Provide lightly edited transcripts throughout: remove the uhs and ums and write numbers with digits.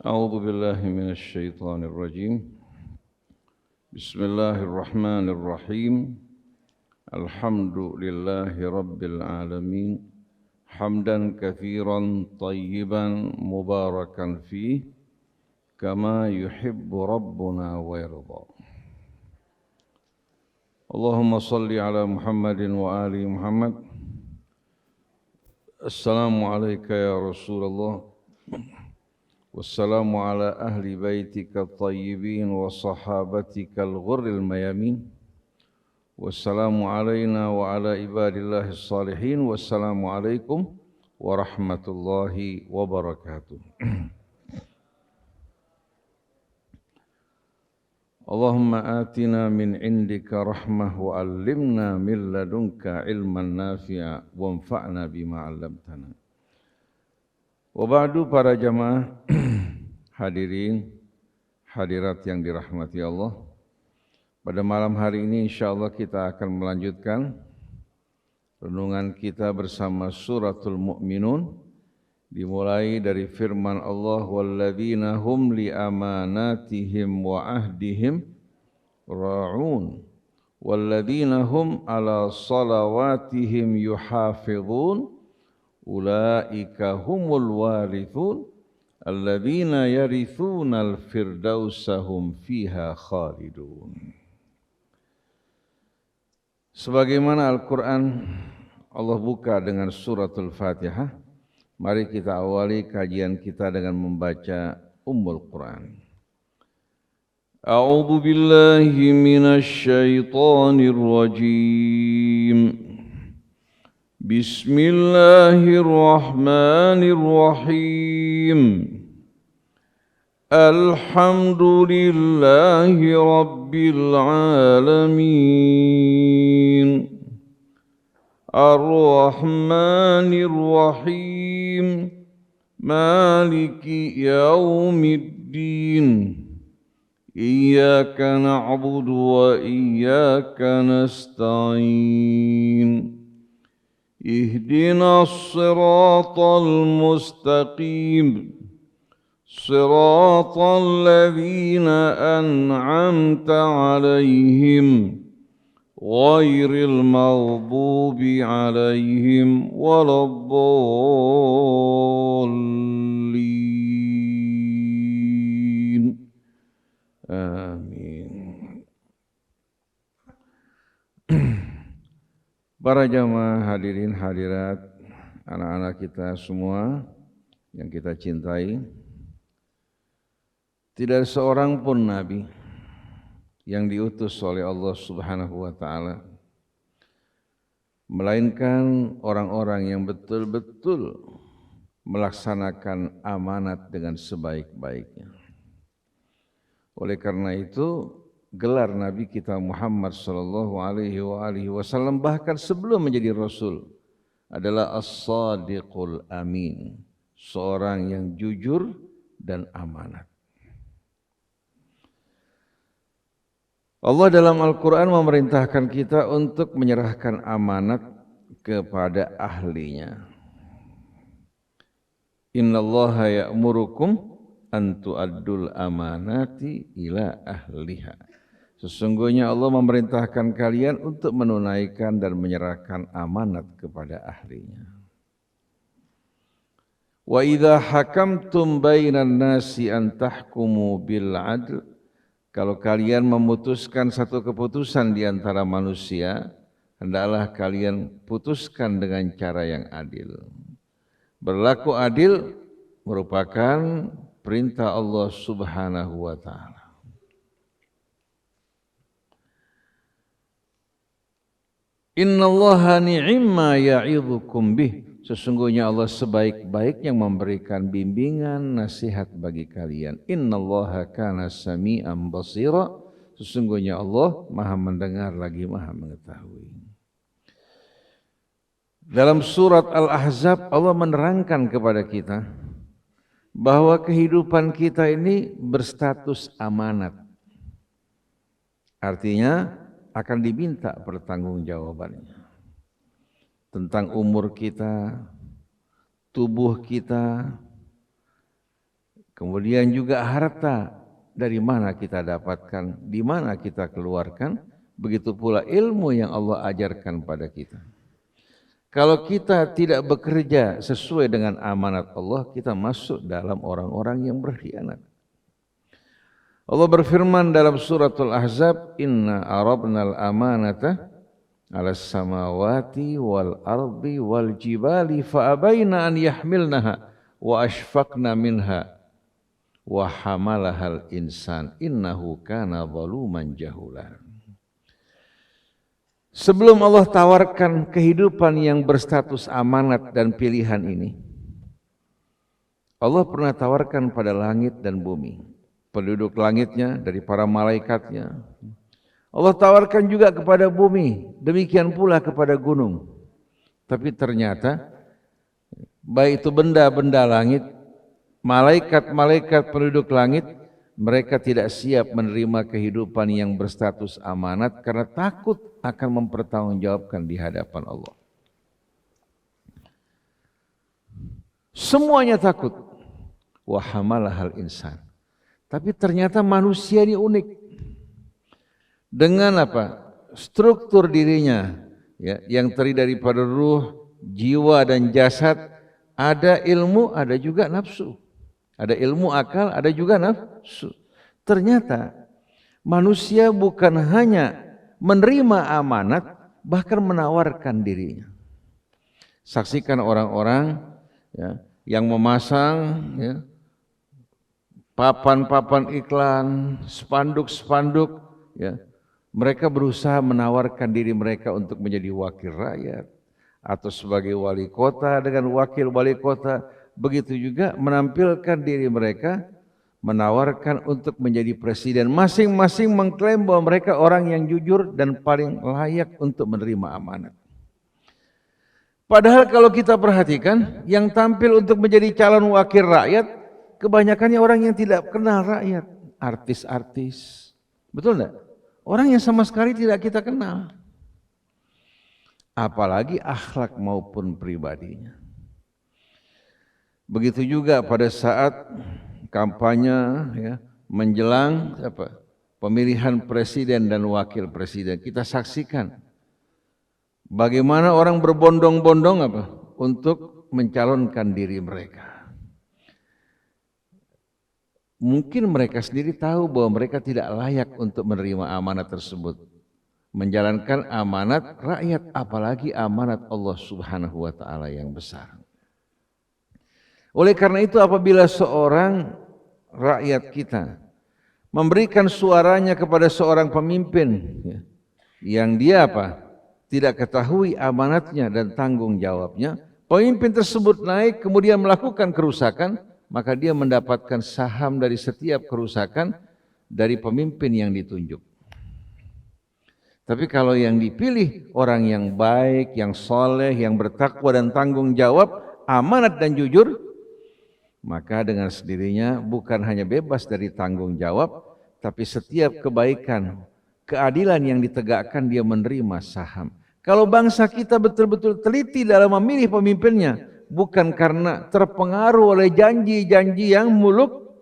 أعوذ بالله من الشيطان الرجيم بسم الله الرحمن الرحيم الحمد لله رب العالمين حمدا كثيرا طيبا مباركا فيه كما يحب ربنا ويرضى اللهم صل على محمد وآل محمد السلام عليك يا رسول الله والسلام على أهل بيتك الطيبين وصحابتك الغر الميامين والسلام علينا وعلى عباد الله الصالحين والسلام عليكم ورحمة الله وبركاته اللهم آتنا من عندك رحمة وعلمنا من لدنك علما نافعا وانفعنا بما علمتنا. Wabadu para jamaah hadirin hadirat yang dirahmati Allah. Pada malam hari ini insyaallah kita akan melanjutkan renungan kita bersama suratul Mu'minun, dimulai dari firman Allah walladzina hum li amanatihim wa ahdihim ra'un walladzina hum ala salawatihim yuhafizun ulaika humul warithun alladzina yarithunal firdausa hum fiha khalidun. Sebagaimana Al-Quran Allah buka dengan suratul Fatihah, mari kita awali kajian kita dengan membaca Ummul Quran. A'udzu billahi minasy syaithanir rajim. Bismillahirrahmanirrahim. Alhamdulillahi rabbil alamin. Ar-Rahmanir-Rahim. Maliki yaumiddin. Iyyaka na'budu wa iyyaka nasta'in. اهدنا الصراط المستقيم صراط الذين أنعمت عليهم غير المغضوب عليهم ولا الضالين آمين. Para jamaah hadirin hadirat, anak-anak kita semua yang kita cintai, tidak seorang pun nabi yang diutus oleh Allah Subhanahu wa taala melainkan orang-orang yang betul-betul melaksanakan amanat dengan sebaik-baiknya. Oleh karena itu, gelar Nabi kita Muhammad sallallahu alaihi wasallam bahkan sebelum menjadi rasul adalah As-Sadiqul Amin, seorang yang jujur dan amanat. Allah dalam Al-Quran memerintahkan kita untuk menyerahkan amanat kepada ahlinya. Innallaha ya'murukum an tu'addul amanati ila ahliha. Sesungguhnya Allah memerintahkan kalian untuk menunaikan dan menyerahkan amanat kepada ahlinya. Wa idza hakamtum bainan nasi an tahkumu bil adl. Kalau kalian memutuskan satu keputusan di antara manusia, hendaklah kalian putuskan dengan cara yang adil. Berlaku adil merupakan perintah Allah Subhanahu wa taala. Innallaha ni'imma ya'idzukum bih. Sesungguhnya Allah sebaik-baik yang memberikan bimbingan nasihat bagi kalian. Innallaha kana sami'an basira. Sesungguhnya Allah Maha mendengar lagi Maha mengetahui. Dalam surat Al-Ahzab Allah menerangkan kepada kita bahwa kehidupan kita ini berstatus amanat. Artinya akan diminta pertanggungjawabannya tentang umur kita, tubuh kita, Kemudian juga harta, dari mana kita dapatkan, di mana kita keluarkan, begitu pula ilmu yang Allah ajarkan pada kita. Kalau kita tidak bekerja sesuai dengan amanat Allah, kita masuk dalam orang-orang yang berkhianat. Allah berfirman dalam suratul Ahzab, Inna arabnal amanata ala samawati wal ardi wal jibali fa'abaina an yahmilnaha wa ashfaqna minha wa hamalahal insan innahu kana zaluman jahula. Sebelum Allah tawarkan kehidupan yang berstatus amanat dan pilihan ini, Allah pernah tawarkan pada langit dan bumi, penduduk langitnya dari para malaikatnya. Allah tawarkan juga kepada bumi, demikian pula kepada gunung. Tapi ternyata baik itu benda-benda langit, malaikat-malaikat penduduk langit, mereka tidak siap menerima kehidupan yang berstatus amanat karena takut akan mempertanggungjawabkan di hadapan Allah. Semuanya takut. Wa hamalahal insan. Tapi ternyata manusia ini unik. Dengan apa? Struktur dirinya ya, yang terdiri daripada ruh, jiwa dan jasad, ada ilmu, ada juga nafsu. Ada ilmu akal, ada juga nafsu. Ternyata manusia bukan hanya menerima amanat, bahkan menawarkan dirinya. Saksikan orang-orang ya, yang memasang ya, papan-papan iklan, spanduk-spanduk, ya, mereka berusaha menawarkan diri mereka untuk menjadi wakil rakyat atau sebagai wali kota dengan wakil wali kota. Begitu juga menampilkan diri mereka, menawarkan untuk menjadi presiden. Masing-masing mengklaim bahwa mereka orang yang jujur dan paling layak untuk menerima amanat. Padahal kalau kita perhatikan, yang tampil untuk menjadi calon wakil rakyat, kebanyakannya orang yang tidak kenal rakyat. Artis-artis. Betul enggak? Orang yang sama sekali tidak kita kenal. Apalagi akhlak maupun pribadinya. Begitu juga pada saat kampanye ya, menjelang pemilihan presiden dan wakil presiden, kita saksikan bagaimana orang berbondong-bondong untuk mencalonkan diri mereka. Mungkin mereka sendiri tahu bahwa mereka tidak layak untuk menerima amanat tersebut, menjalankan amanat rakyat, apalagi amanat Allah Subhanahu wa taala yang besar. Oleh karena itu apabila seorang rakyat kita memberikan suaranya kepada seorang pemimpin ya, yang dia tidak ketahui amanatnya dan tanggung jawabnya, pemimpin tersebut naik kemudian melakukan kerusakan, maka dia mendapatkan saham dari setiap kerusakan dari pemimpin yang ditunjuk. Tapi kalau yang dipilih orang yang baik, yang soleh, yang bertakwa dan tanggung jawab, amanat dan jujur, maka dengan sendirinya bukan hanya bebas dari tanggung jawab, tapi setiap kebaikan, keadilan yang ditegakkan dia menerima saham. Kalau bangsa kita betul-betul teliti dalam memilih pemimpinnya, bukan karena terpengaruh oleh janji-janji yang muluk,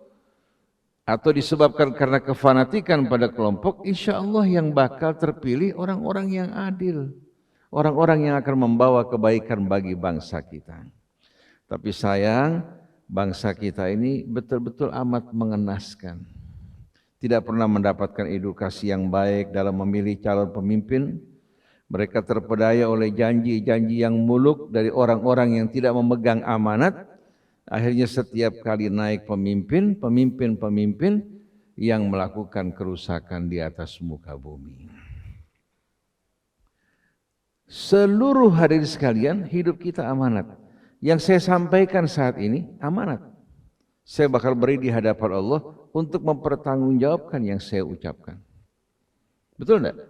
atau disebabkan karena kefanatikan pada kelompok, insya Allah yang bakal terpilih orang-orang yang adil, orang-orang yang akan membawa kebaikan bagi bangsa kita. Tapi sayang, bangsa kita ini betul-betul amat mengenaskan. Tidak pernah mendapatkan edukasi yang baik dalam memilih calon pemimpin. Mereka terpedaya oleh janji-janji yang muluk dari orang-orang yang tidak memegang amanat. Akhirnya setiap kali naik pemimpin yang melakukan kerusakan di atas muka bumi. Seluruh hadirin sekalian, hidup kita amanat. Yang saya sampaikan saat ini amanat. Saya bakal beri di hadapan Allah untuk mempertanggungjawabkan yang saya ucapkan. Betul enggak?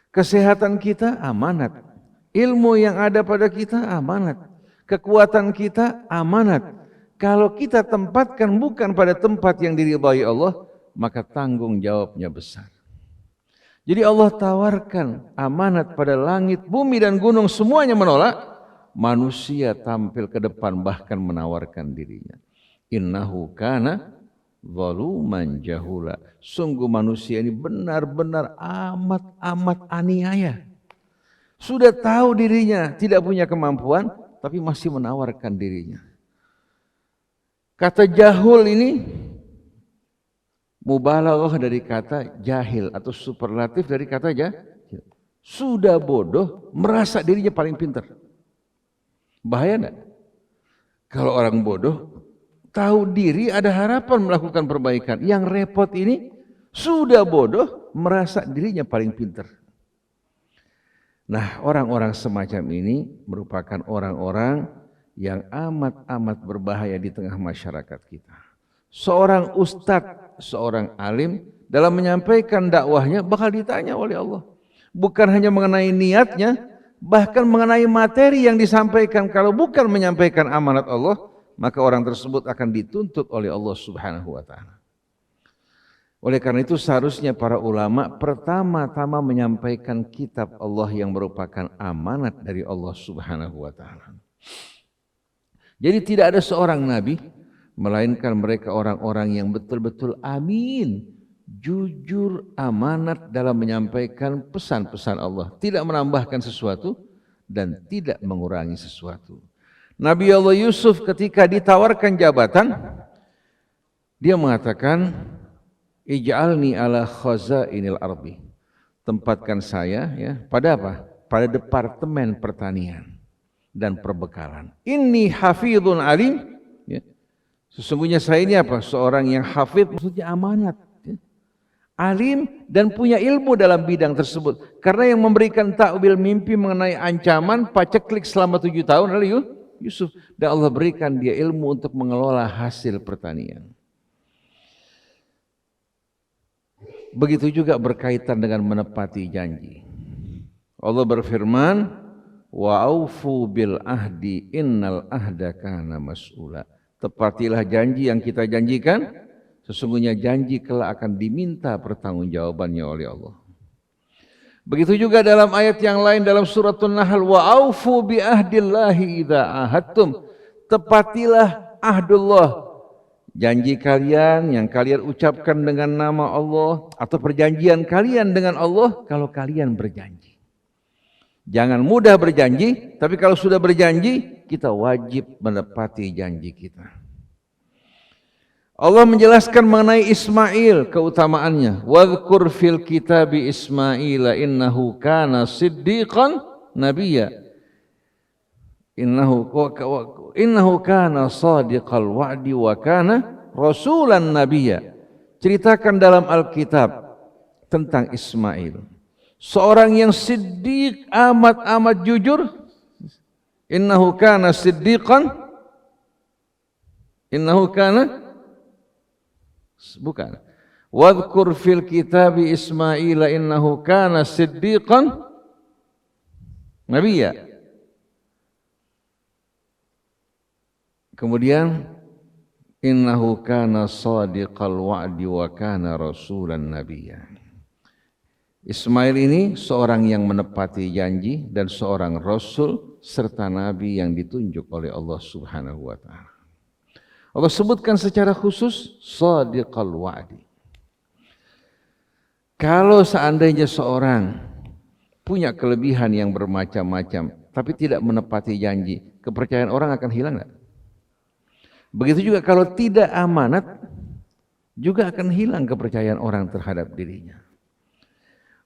Kesehatan kita amanat. Ilmu yang ada pada kita amanat. Kekuatan kita amanat. Kalau kita tempatkan bukan pada tempat yang diridhai Allah, maka tanggung jawabnya besar. Jadi Allah tawarkan amanat pada langit, bumi dan gunung, semuanya menolak. Manusia tampil ke depan bahkan menawarkan dirinya. Innahu kana zaluman jahula. Sungguh manusia ini benar-benar amat aniaya. Sudah tahu dirinya tidak punya kemampuan, tapi masih menawarkan dirinya. Kata jahul ini mubalaghah dari kata jahil atau superlatif dari kata jahil. Sudah bodoh, merasa dirinya paling pintar. Bahaya enggak? Kalau orang bodoh, tahu diri ada harapan melakukan perbaikan. Yang repot ini, sudah bodoh, merasa dirinya paling pintar. Nah, orang-orang semacam ini merupakan orang-orang yang amat berbahaya di tengah masyarakat kita. Seorang ustadz, seorang alim, dalam menyampaikan dakwahnya bakal ditanya oleh Allah. Bukan hanya mengenai niatnya, bahkan mengenai materi yang disampaikan. Kalau bukan menyampaikan amanat Allah, maka orang tersebut akan dituntut oleh Allah Subhanahu wa ta'ala. Oleh karena itu seharusnya para ulama pertama-tama menyampaikan kitab Allah yang merupakan amanat dari Allah Subhanahu wa ta'ala. Jadi tidak ada seorang nabi, melainkan mereka orang-orang yang betul-betul amin, jujur, amanat dalam menyampaikan pesan-pesan Allah, tidak menambahkan sesuatu dan tidak mengurangi sesuatu. Nabi Allah Yusuf ketika ditawarkan jabatan, dia mengatakan, ij'alni ala khazainil ardi. Tempatkan saya ya pada apa? Pada departemen pertanian dan perbekalan. Inni hafidhun alim. Ya. Sesungguhnya saya ini apa? Seorang yang hafidh, maksudnya amanat. Ya. Alim dan punya ilmu dalam bidang tersebut. Karena yang memberikan takwil mimpi mengenai ancaman paceklik selama 7 tahun adalah Yusuf. Dan Allah berikan dia ilmu untuk mengelola hasil pertanian. Begitu juga berkaitan dengan menepati janji. Allah berfirman, wa aufu bil ahdi innal ahda kana mas'ula. Tepatilah janji yang kita janjikan, sesungguhnya janji kelak akan diminta pertanggungjawabannya oleh Allah. Begitu juga dalam ayat yang lain dalam suratul Nahl, wa aufu bi ahdillahi idza ahadtum. Tepatilah ahdullah, janji kalian yang kalian ucapkan dengan nama Allah atau perjanjian kalian dengan Allah kalau kalian berjanji. Jangan mudah berjanji, tapi kalau sudah berjanji, kita wajib menepati janji kita. Allah menjelaskan mengenai Ismail keutamaannya. Wadhkur fil kitabi Ismaila innahu kana siddiqan nabiyya. Innahu kana sadiqal wa'di wa kana rasulan nabiyya. Ceritakan dalam Alkitab tentang Ismail, seorang yang siddiq, amat jujur. Innahu kana siddiqan, innahu kana, bukan, wadhkur fil kitabi Ismaila innahu kana siddiqan nabiyya. Kemudian innahu kana sadiqal wa'di wa kana rasulan nabiyya. Ismail ini seorang yang menepati janji dan seorang rasul serta nabi yang ditunjuk oleh Allah Subhanahu wa ta'ala. Allah sebutkan secara khusus sadiqal wa'di. Kalau seandainya seorang punya kelebihan yang bermacam-macam tapi tidak menepati janji, kepercayaan orang akan hilang enggak? Begitu juga kalau tidak amanat, juga akan hilang kepercayaan orang terhadap dirinya.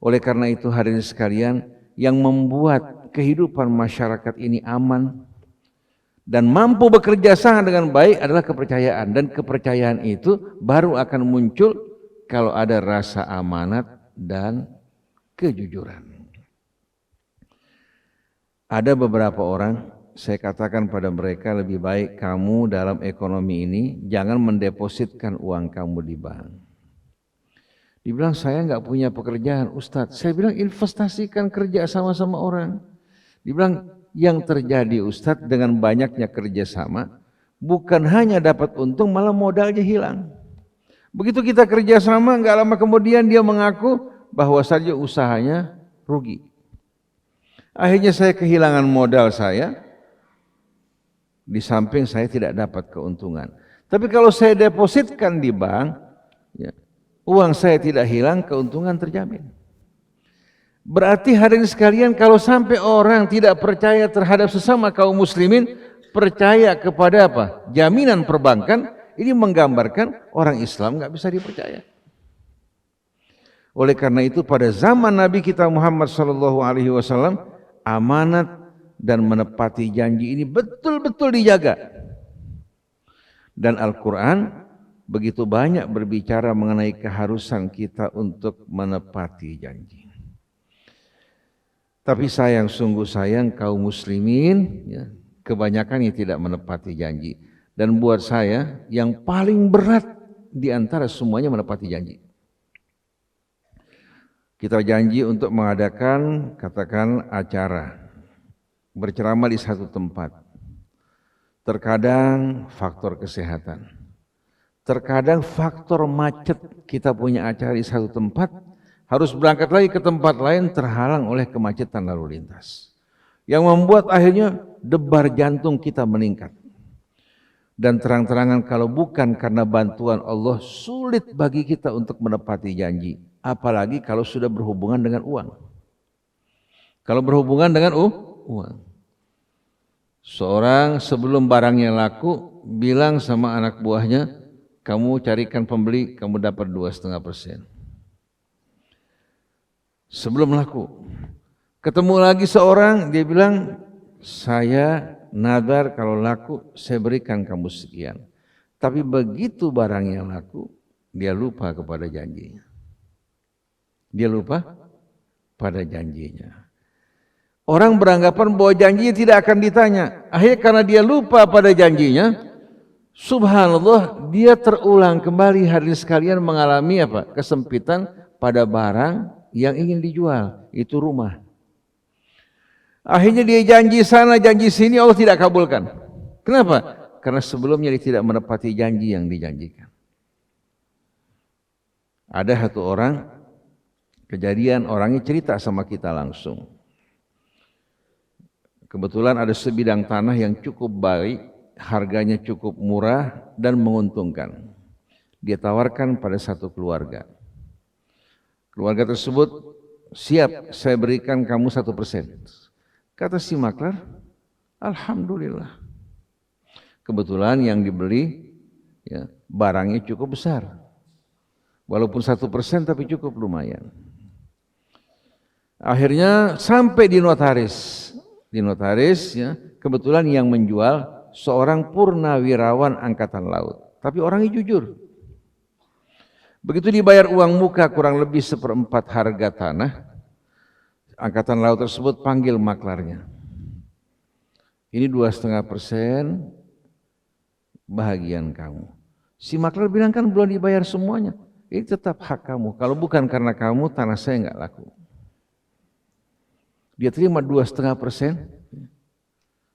Oleh karena itu hadirin sekalian, yang membuat kehidupan masyarakat ini aman dan mampu bekerja sama dengan baik adalah kepercayaan. Dan kepercayaan itu baru akan muncul kalau ada rasa amanat dan kejujuran. Ada beberapa orang, saya katakan pada mereka, lebih baik kamu dalam ekonomi ini jangan mendepositkan uang kamu di bank. Dibilang saya nggak punya pekerjaan, Ustadz. Saya bilang investasikan kerja sama-sama orang. Dibilang yang terjadi Ustadz dengan banyaknya kerjasama, bukan hanya dapat untung, malah modalnya hilang. Begitu kita kerjasama, nggak lama kemudian dia mengaku bahwa saja usahanya rugi. Akhirnya saya kehilangan modal saya. Di samping saya tidak dapat keuntungan. Tapi kalau saya depositkan di bank, ya, uang saya tidak hilang, keuntungan terjamin. Berarti hadirin sekalian, kalau sampai orang tidak percaya terhadap sesama kaum muslimin, percaya kepada apa? Jaminan perbankan, ini menggambarkan orang Islam nggak bisa dipercaya. Oleh karena itu pada zaman Nabi kita Muhammad SAW, amanat dan menepati janji ini betul-betul dijaga. Dan Al-Quran begitu banyak berbicara mengenai keharusan kita untuk menepati janji. Tapi sayang, sungguh sayang kaum muslimin, ya, kebanyakan yang tidak menepati janji. Dan buat saya yang paling berat di antara semuanya menepati janji. Kita janji untuk mengadakan, katakan, acara, berceramah di satu tempat. Terkadang faktor kesehatan, terkadang faktor macet, kita punya acara di satu tempat, harus berangkat lagi ke tempat lain, terhalang oleh kemacetan lalu lintas. Yang membuat akhirnya debar jantung kita meningkat. Dan terang-terangan kalau bukan karena bantuan Allah, sulit bagi kita untuk menepati janji. Apalagi kalau sudah berhubungan dengan uang. Kalau berhubungan dengan uang. Seorang sebelum barangnya laku, bilang sama anak buahnya, kamu carikan pembeli, kamu dapat 2,5%. Sebelum laku. Ketemu lagi seorang, dia bilang, saya nadar kalau laku, saya berikan kamu sekian. Tapi begitu barangnya laku, dia lupa kepada janjinya. Dia lupa pada janjinya. Orang beranggapan bahwa janjinya tidak akan ditanya. Akhirnya karena dia lupa pada janjinya, subhanallah, dia terulang kembali hadirin sekalian mengalami apa? Kesempitan pada barang yang ingin dijual, itu rumah. Akhirnya dia janji sana, janji sini, Allah tidak kabulkan. Kenapa? Karena sebelumnya dia tidak menepati janji yang dijanjikan. Ada satu orang, kejadian orangnya cerita sama kita langsung. Kebetulan ada sebidang tanah yang cukup baik, harganya cukup murah dan menguntungkan. Dia tawarkan pada satu keluarga. Keluarga tersebut, siap saya berikan kamu 1%. Kata si maklar, alhamdulillah. Kebetulan yang dibeli, ya, barangnya cukup besar. Walaupun 1% tapi cukup lumayan. Akhirnya sampai di notaris. Di notaris, ya, kebetulan yang menjual seorang purnawirawan angkatan laut. Tapi orangnya jujur. Begitu dibayar uang muka kurang lebih 1/4 harga tanah, angkatan laut tersebut panggil maklarnya. Ini 2,5% bahagian kamu. Si maklar bilang kan belum dibayar semuanya. Ini tetap hak kamu. Kalau bukan karena kamu, tanah saya nggak laku. Dia terima 2,5%.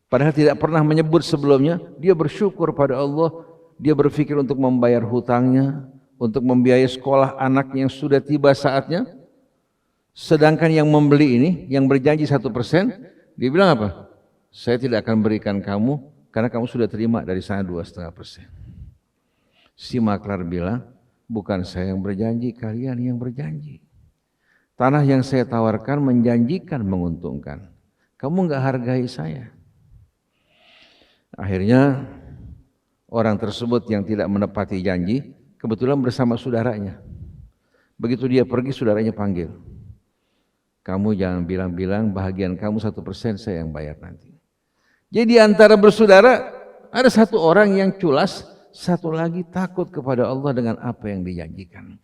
Padahal tidak pernah menyebut sebelumnya. Dia bersyukur pada Allah. Dia berpikir untuk membayar hutangnya, untuk membiayai sekolah anaknya yang sudah tiba saatnya. Sedangkan yang membeli ini, yang berjanji 1%, dia bilang apa? Saya tidak akan berikan kamu karena kamu sudah terima dari sana 2,5%. Si maklar bilang, bukan saya yang berjanji, kalian yang berjanji. Tanah yang saya tawarkan menjanjikan menguntungkan. Kamu enggak hargai saya. Akhirnya orang tersebut yang tidak menepati janji, kebetulan bersama saudaranya. Begitu dia pergi, saudaranya panggil. Kamu jangan bilang-bilang bahagian kamu 1%, saya yang bayar nanti. Jadi antara bersaudara, ada satu orang yang culas, satu lagi takut kepada Allah dengan apa yang dijanjikan.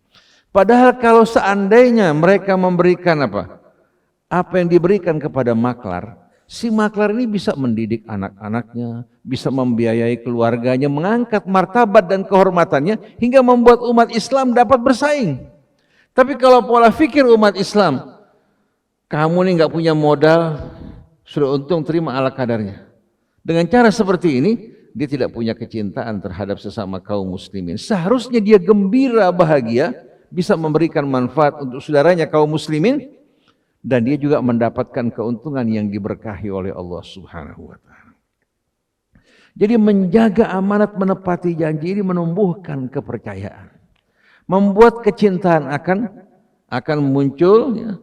Padahal kalau seandainya mereka memberikan apa yang diberikan kepada maklar, si maklar ini bisa mendidik anak-anaknya, bisa membiayai keluarganya, mengangkat martabat dan kehormatannya, hingga membuat umat Islam dapat bersaing. Tapi kalau pola fikir umat Islam, kamu ini nggak punya modal, sudah untung terima ala kadarnya. Dengan cara seperti ini, dia tidak punya kecintaan terhadap sesama kaum muslimin. Seharusnya dia gembira, bahagia, bisa memberikan manfaat untuk saudaranya kaum muslimin, dan dia juga mendapatkan keuntungan yang diberkahi oleh Allah Subhanahu wa ta'ala. Jadi menjaga amanat, menepati janji ini menumbuhkan kepercayaan. Membuat kecintaan akan muncul, ya.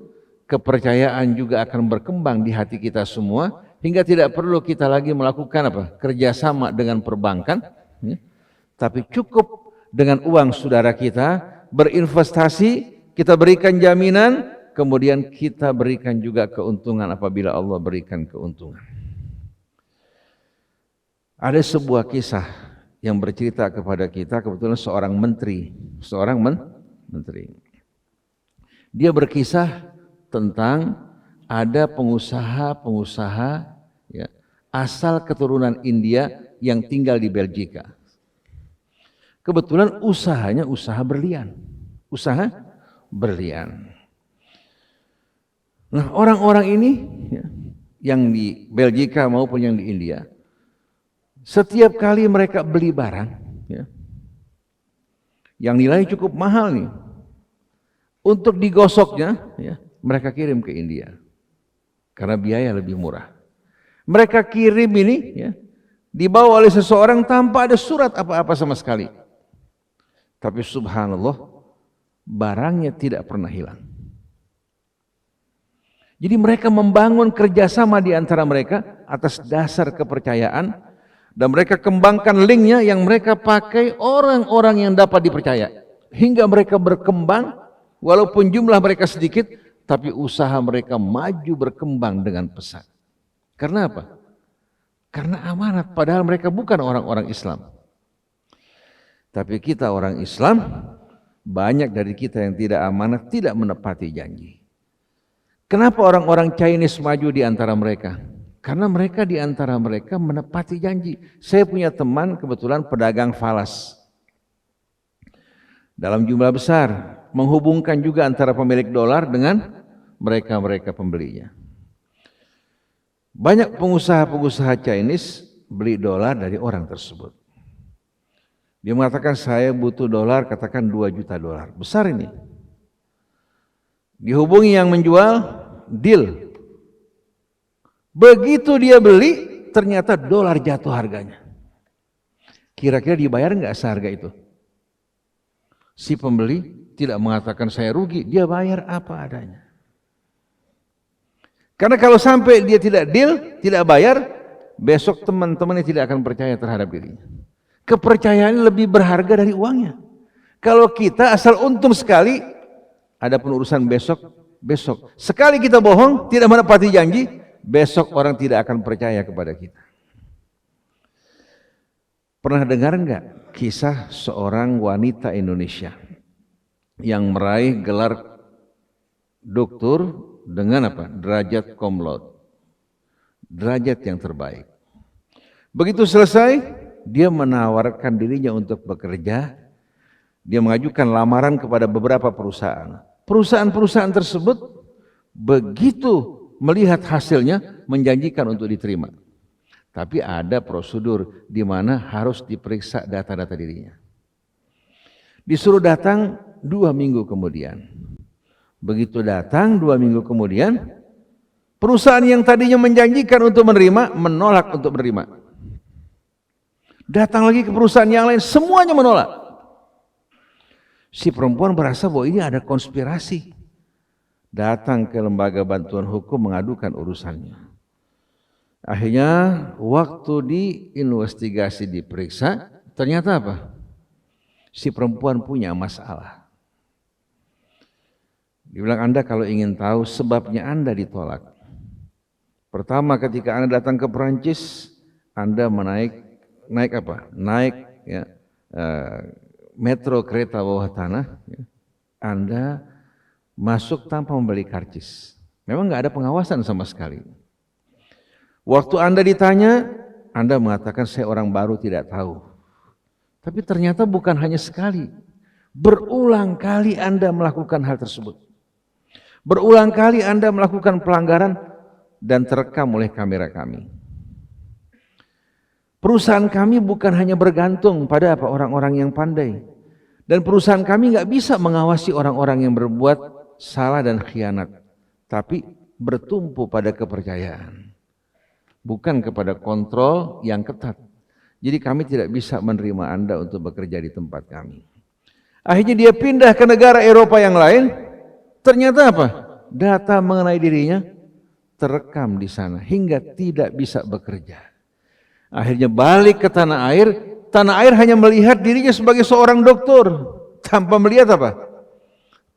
Kepercayaan juga akan berkembang di hati kita semua, hingga tidak perlu kita lagi melakukan kerjasama dengan perbankan, ya. Tapi cukup dengan uang saudara kita, berinvestasi, kita berikan jaminan, kemudian kita berikan juga keuntungan apabila Allah berikan keuntungan. Ada sebuah kisah yang bercerita kepada kita, kebetulan seorang menteri. Dia berkisah tentang ada pengusaha-pengusaha, ya, asal keturunan India yang tinggal di Belgika. Kebetulan usahanya usaha berlian. Nah, orang-orang ini, ya, yang di Belgika maupun yang di India, setiap kali mereka beli barang, ya, yang nilai cukup mahal nih, untuk digosoknya, ya, mereka kirim ke India karena biaya lebih murah. Mereka kirim ini, ya, dibawa oleh seseorang tanpa ada surat apa-apa sama sekali. Tapi subhanallah, barangnya tidak pernah hilang. Jadi mereka membangun kerjasama di antara mereka atas dasar kepercayaan, dan mereka kembangkan linknya yang mereka pakai orang-orang yang dapat dipercaya, hingga mereka berkembang. Walaupun jumlah mereka sedikit, tapi usaha mereka maju berkembang dengan pesat. Karena apa? Karena amanat, padahal mereka bukan orang-orang Islam. Tapi kita orang Islam, banyak dari kita yang tidak amanat, tidak menepati janji. Kenapa orang-orang Chinese maju di antara mereka? Karena mereka di antara mereka menepati janji. Saya punya teman kebetulan pedagang falas. Dalam jumlah besar, menghubungkan juga antara pemilik dolar dengan mereka pembelinya. Banyak pengusaha-pengusaha Chinese beli dolar dari orang tersebut. Dia mengatakan saya butuh dolar, katakan 2 juta dolar. Besar ini. Dihubungi yang menjual, deal. Begitu dia beli, ternyata dolar jatuh harganya. Kira-kira dibayar enggak seharga itu? Si pembeli tidak mengatakan saya rugi, dia bayar apa adanya. Karena kalau sampai dia tidak deal, tidak bayar, besok teman-temannya tidak akan percaya terhadap dirinya. Kepercayaan lebih berharga dari uangnya. Kalau kita asal untung sekali, ada urusan besok. Sekali kita bohong, tidak menepati janji, besok orang tidak akan percaya kepada kita. Pernah dengar enggak kisah seorang wanita Indonesia yang meraih gelar doktor dengan derajat cum laude, derajat yang terbaik. Begitu selesai, dia menawarkan dirinya untuk bekerja. Dia mengajukan lamaran kepada beberapa perusahaan. Perusahaan-perusahaan tersebut begitu melihat hasilnya menjanjikan untuk diterima. Tapi ada prosedur di mana harus diperiksa data-data dirinya. Disuruh datang 2 minggu kemudian. Begitu datang 2 minggu kemudian, perusahaan yang tadinya menjanjikan untuk menerima, menolak untuk menerima. Datang lagi ke perusahaan yang lain, semuanya menolak. Si perempuan merasa bahwa ini ada konspirasi. Datang ke lembaga bantuan hukum mengadukan urusannya. Akhirnya waktu diinvestigasi, diperiksa, ternyata apa? Si perempuan punya masalah. Dibilang, Anda kalau ingin tahu sebabnya Anda ditolak. Pertama, ketika Anda datang ke Perancis, Anda naik metro kereta bawah tanah, ya. Anda masuk tanpa membeli karcis. Memang nggak ada pengawasan sama sekali. Waktu Anda ditanya, Anda mengatakan saya orang baru tidak tahu. Tapi ternyata bukan hanya sekali. Berulang kali Anda melakukan hal tersebut. Berulang kali Anda melakukan pelanggaran dan terekam oleh kamera kami. Perusahaan kami bukan hanya bergantung pada orang-orang yang pandai. Dan perusahaan kami nggak bisa mengawasi orang-orang yang berbuat salah dan khianat. Tapi bertumpu pada kepercayaan. Bukan kepada kontrol yang ketat. Jadi kami tidak bisa menerima Anda untuk bekerja di tempat kami. Akhirnya dia pindah ke negara Eropa yang lain. Ternyata apa? Data mengenai dirinya terekam di sana hingga tidak bisa bekerja. Akhirnya balik ke tanah air hanya melihat dirinya sebagai seorang dokter. Tanpa melihat apa?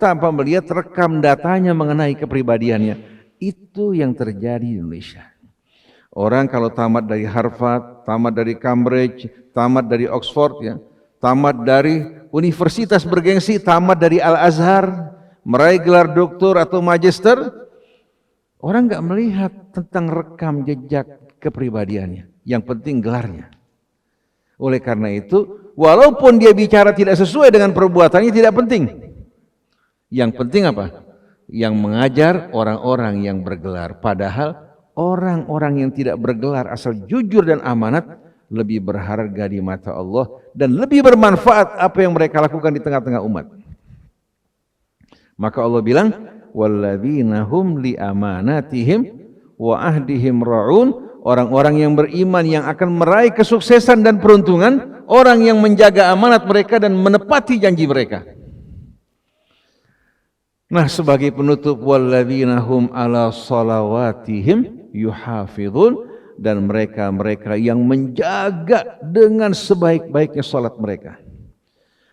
Tanpa melihat rekam datanya mengenai kepribadiannya. Itu yang terjadi di Indonesia. Orang kalau tamat dari Harvard, tamat dari Cambridge, tamat dari Oxford, ya, tamat dari universitas bergengsi, tamat dari Al-Azhar, meraih gelar doktor atau magister, orang nggak melihat tentang rekam jejak kepribadiannya. Yang penting gelarnya. Oleh karena itu, walaupun dia bicara tidak sesuai dengan perbuatannya, tidak penting. Yang penting apa? Yang mengajar orang-orang yang bergelar. Padahal orang-orang yang tidak bergelar asal jujur dan amanat lebih berharga di mata Allah dan lebih bermanfaat apa yang mereka lakukan di tengah-tengah umat. Maka Allah bilang, walladzina hum li amanatihim wa ahdihim ra'un. Orang-orang yang beriman yang akan meraih kesuksesan dan peruntungan, orang yang menjaga amanat mereka dan menepati janji mereka. Nah, sebagai penutup, walladzina hum ala salawatihim yuhafizun, dan mereka yang menjaga dengan sebaik-baiknya salat mereka.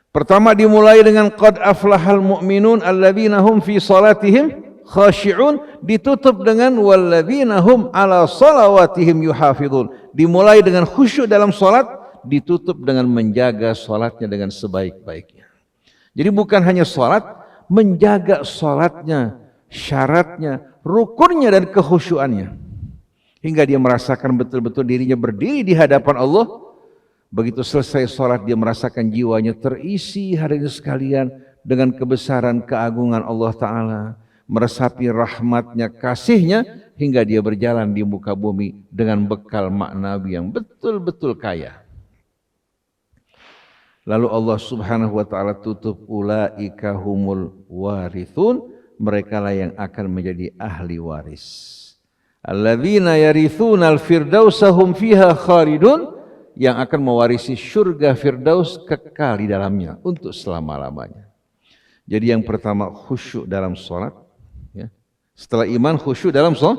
Pertama dimulai dengan qad aflahal mu'minun alladzina hum fi salatihim khashi'un, ditutup dengan walladzina hum ala salawatihim yuhafizun. Dimulai dengan khusyuk dalam salat, ditutup dengan menjaga salatnya dengan sebaik-baiknya. Jadi bukan hanya salat, menjaga salatnya, syaratnya, rukunnya dan kekhusyuannya. Hingga dia merasakan betul-betul dirinya berdiri di hadapan Allah. Begitu selesai salat, dia merasakan jiwanya terisi hadirin sekalian dengan kebesaran keagungan Allah Ta'ala, meresapi rahmatnya, kasihnya, hingga dia berjalan di muka bumi dengan bekal maknawi yang betul-betul kaya. Lalu Allah Subhanahu wa Ta'ala tutup, ulaika humul warithun, mereka lah yang akan menjadi ahli waris. Alladzina yarithunal firdausa hum fiha khalidun, yang akan mewarisi surga Firdaus, kekal di dalamnya untuk selama-lamanya. Jadi yang pertama khusyuk dalam sholat, ya. Setelah iman khusyuk dalam sholat.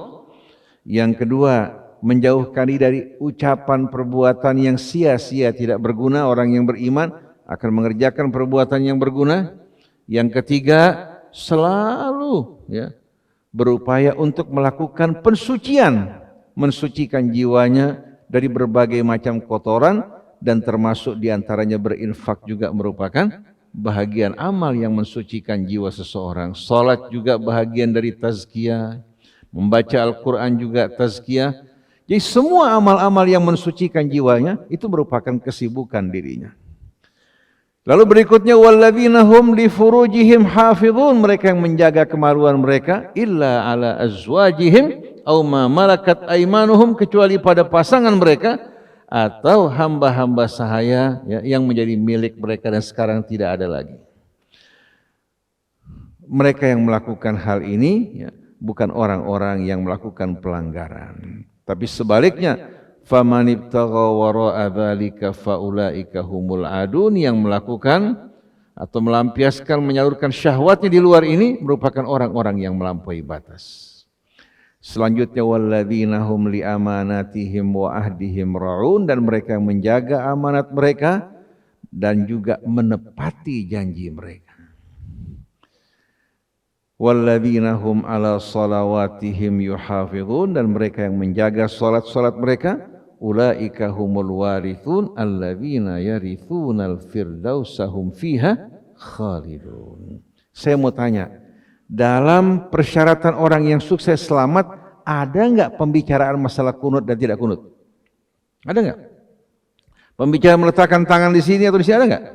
Yang kedua menjauhkan diri dari ucapan perbuatan yang sia-sia tidak berguna. Orang yang beriman akan mengerjakan perbuatan yang berguna. Yang ketiga selalu, ya, berupaya untuk melakukan pensucian, mensucikan jiwanya dari berbagai macam kotoran, dan termasuk diantaranya berinfak juga merupakan bahagian amal yang mensucikan jiwa seseorang. Salat juga bahagian dari tazkiyah, membaca Al-Quran juga tazkiyah. Jadi semua amal-amal yang mensucikan jiwanya itu merupakan kesibukan dirinya. Lalu berikutnya walladzina hum li furujihim hafizun, mereka yang menjaga kemaluan mereka, illa ala azwajihim aw ma malakat aimanuhum, kecuali pada pasangan mereka atau hamba-hamba sahaya, ya, yang menjadi milik mereka dan sekarang tidak ada lagi. Mereka yang melakukan hal ini, ya, bukan orang-orang yang melakukan pelanggaran, tapi sebaliknya, faman ibtagha wara'a dzalika faulaika humul adun, yang melakukan atau melampiaskan, menyalurkan syahwatnya di luar ini merupakan orang-orang yang melampaui batas. Selanjutnya walladzina hum li amanatihim wa ahdihim ra'un, dan mereka yang menjaga amanat mereka dan juga menepati janji mereka. Walladzina hum ala salawatihim yuhafizun, dan mereka yang menjaga salat-salat mereka, ulaika humul warithun alladzina yarithunal firdausa hum fiha khalidun. Saya mau tanya, dalam persyaratan orang yang sukses selamat, ada enggak pembicaraan masalah kunut dan tidak kunut? Ada enggak? Pembicaraan meletakkan tangan di sini atau di sini, ada enggak?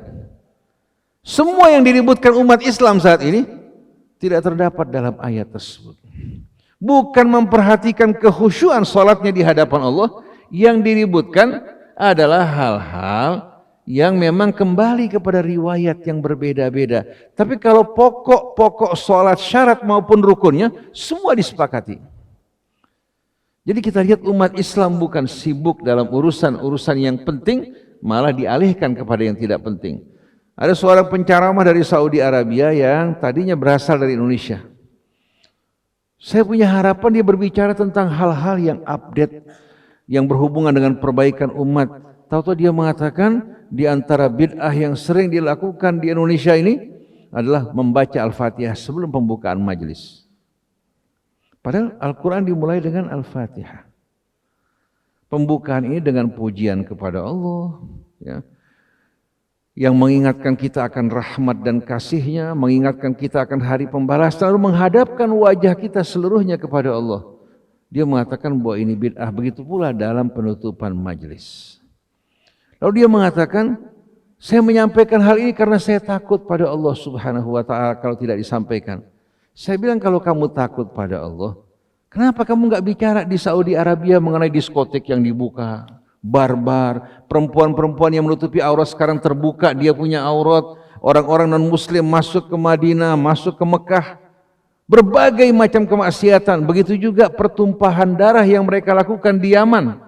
Semua yang diributkan umat Islam saat ini tidak terdapat dalam ayat tersebut. Bukan memperhatikan kekhusyuan salatnya di hadapan Allah, yang diributkan adalah hal-hal yang memang kembali kepada riwayat yang berbeda-beda. Tapi kalau pokok-pokok salat, syarat maupun rukunnya, semua disepakati. Jadi kita lihat umat Islam bukan sibuk dalam urusan-urusan yang penting, malah dialihkan kepada yang tidak penting. Ada seorang penceramah dari Saudi Arabia yang tadinya berasal dari Indonesia. Saya punya harapan dia berbicara tentang hal-hal yang update, yang berhubungan dengan perbaikan umat. Tahu-tahu dia mengatakan di antara bid'ah yang sering dilakukan di Indonesia ini adalah membaca Al-Fatihah sebelum pembukaan majelis. Padahal Al-Quran dimulai dengan Al-Fatihah. Pembukaan ini dengan pujian kepada Allah, ya, yang mengingatkan kita akan rahmat dan kasih-Nya, mengingatkan kita akan hari pembalasan, lalu menghadapkan wajah kita seluruhnya kepada Allah. Dia mengatakan bahwa ini bid'ah, begitu pula dalam penutupan majelis. Lalu dia mengatakan, saya menyampaikan hal ini karena saya takut pada Allah Subhanahu wa ta'ala kalau tidak disampaikan. Saya bilang, kalau kamu takut pada Allah, kenapa kamu enggak bicara di Saudi Arabia mengenai diskotek yang dibuka, barbar, perempuan-perempuan yang menutupi aurat sekarang terbuka, dia punya aurat, orang-orang non-muslim masuk ke Madinah, masuk ke Mekah, berbagai macam kemaksiatan, begitu juga pertumpahan darah yang mereka lakukan di Yaman,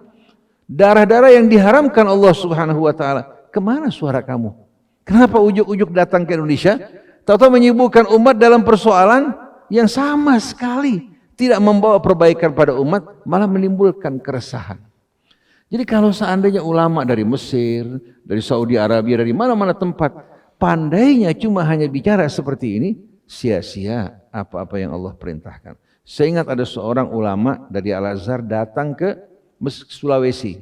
darah-darah yang diharamkan Allah Subhanahu wa ta'ala. Kemana suara kamu? Kenapa ujuk-ujuk datang ke Indonesia? Tahu-tahu menyibukkan umat dalam persoalan yang sama sekali tidak membawa perbaikan pada umat, malah menimbulkan keresahan. Jadi kalau seandainya ulama dari Mesir, dari Saudi Arabia, dari mana-mana tempat, pandainya cuma hanya bicara seperti ini, sia-sia apa-apa yang Allah perintahkan. Saya ingat ada seorang ulama dari Al-Azhar datang ke Sulawesi.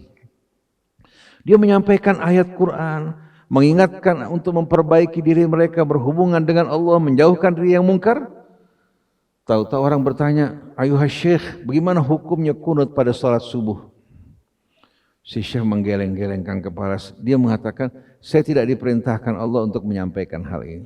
Dia menyampaikan ayat Quran, mengingatkan untuk memperbaiki diri mereka berhubungan dengan Allah, menjauhkan diri yang mungkar. Tahu-tahu orang bertanya, ayuhas syekh, bagaimana hukumnya kunut pada salat subuh? Si syekh menggeleng-gelengkan kepala. Dia mengatakan, saya tidak diperintahkan Allah untuk menyampaikan hal ini.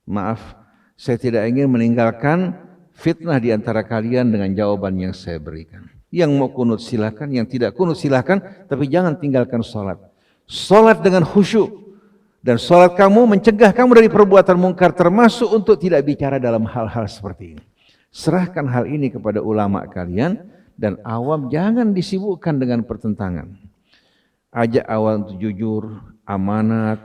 Maaf, saya tidak ingin meninggalkan fitnah di antara kalian dengan jawaban yang saya berikan. Yang mau kunut silakan, yang tidak kunut silakan, tapi jangan tinggalkan salat. Salat dengan khusyuk. Dan salat kamu mencegah kamu dari perbuatan mungkar, termasuk untuk tidak bicara dalam hal-hal seperti ini. Serahkan hal ini kepada ulama kalian, dan awam jangan disibukkan dengan pertentangan. Ajak awam untuk jujur, amanat,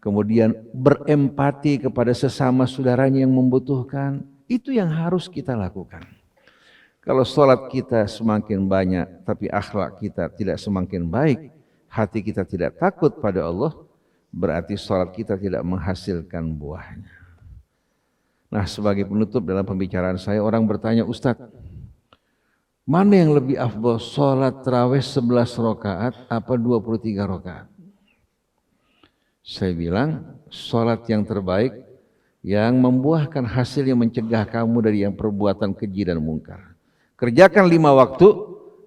kemudian berempati kepada sesama saudaranya yang membutuhkan. Itu yang harus kita lakukan. Kalau salat kita semakin banyak, tapi akhlak kita tidak semakin baik, hati kita tidak takut pada Allah, berarti salat kita tidak menghasilkan buahnya. Nah, sebagai penutup dalam pembicaraan saya, orang bertanya, Ustadz, mana yang lebih afdal, salat tarawih 11 rakaat apa 23 rakaat? Saya bilang, salat yang terbaik yang membuahkan hasil yang mencegah kamu dari yang perbuatan keji dan mungkar. Kerjakan 5 waktu,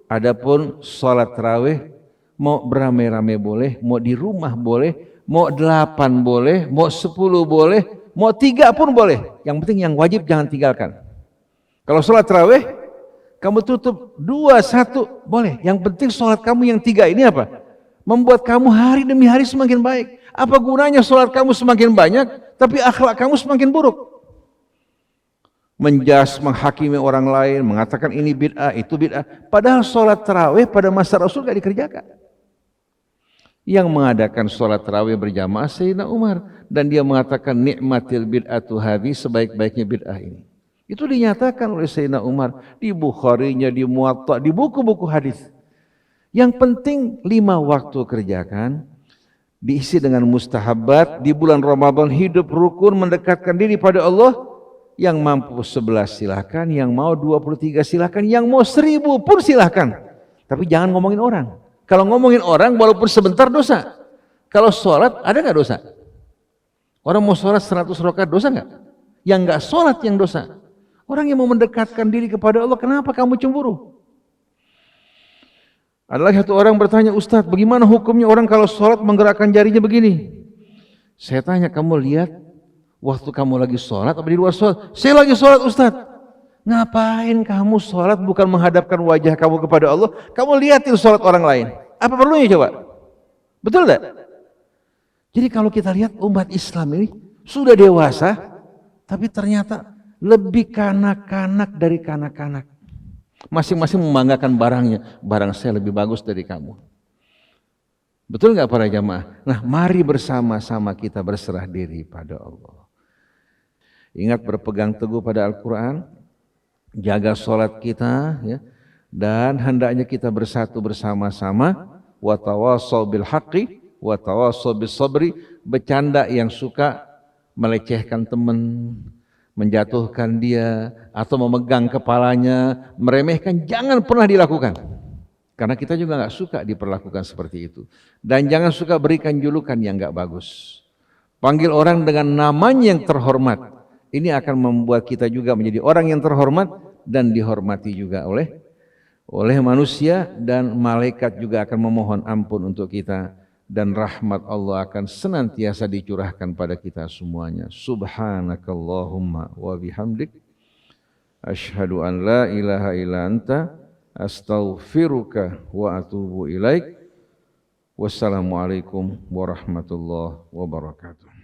adapun salat tarawih mau beramai-ramai boleh, mau di rumah boleh, mau 8 boleh, mau 10 boleh, mau 3 pun boleh. Yang penting yang wajib jangan tinggalkan. Kalau salat tarawih, kamu tutup 2, 1 boleh. Yang penting salat kamu yang 3 ini apa? Membuat kamu hari demi hari semakin baik. Apa gunanya salat kamu semakin banyak, tapi akhlak kamu semakin buruk? Menjas, menghakimi orang lain, mengatakan ini bid'ah, itu bid'ah. Padahal salat tarawih pada masa Rasul tidak dikerjakan. Yang mengadakan salat tarawih berjamaah Sayyidina Umar, dan dia mengatakan nikmatil bid'atu hadhi, sebaik-baiknya bid'ah ini. Itu dinyatakan oleh Sayyidina Umar di Bukharinya, di Muwatta, di buku-buku hadis. Yang penting 5 waktu kerjakan, diisi dengan mustahabat, di bulan Ramadan hidup rukun, mendekatkan diri pada Allah. Yang mampu 11 silakan, yang mau 23 silakan, yang mau 1000 pun silakan. Tapi jangan ngomongin orang. Kalau ngomongin orang walaupun sebentar dosa. Kalau sholat ada nggak dosa? Orang mau sholat 100 rakaat dosa nggak? Yang nggak sholat yang dosa. Orang yang mau mendekatkan diri kepada Allah, kenapa kamu cemburu? Adalah satu orang bertanya, Ustadz, bagaimana hukumnya orang kalau sholat menggerakkan jarinya begini? Saya tanya, kamu lihat waktu kamu lagi sholat atau di luar sholat? Saya lagi sholat, Ustadz. Ngapain kamu sholat bukan menghadapkan wajah kamu kepada Allah? Kamu lihatin sholat orang lain. Apa perlunya coba? Betul tidak? Jadi kalau kita lihat umat Islam ini sudah dewasa, tapi ternyata lebih kanak-kanak dari kanak-kanak. Masing-masing membanggakan barangnya. Barang saya lebih bagus dari kamu. Betul nggak para jamaah? Nah, mari bersama-sama kita berserah diri pada Allah. Ingat berpegang teguh pada Al-Quran, jaga sholat kita, ya, dan hendaknya kita bersatu bersama-sama. Wa tawassaw bil haqqi wa tawassaw bis sabri. Bercanda yang suka melecehkan teman, menjatuhkan dia, atau memegang kepalanya, meremehkan, jangan pernah dilakukan. Karena kita juga nggak suka diperlakukan seperti itu. Dan jangan suka berikan julukan yang nggak bagus. Panggil orang dengan namanya yang terhormat. Ini akan membuat kita juga menjadi orang yang terhormat dan dihormati juga oleh manusia, dan malaikat juga akan memohon ampun untuk kita, dan rahmat Allah akan senantiasa dicurahkan pada kita semuanya. Subhanakallahumma wa bihamdik asyhadu an la ilaha illa anta astaghfiruka wa atubu ilaik. Wassalamualaikum warahmatullahi wabarakatuh.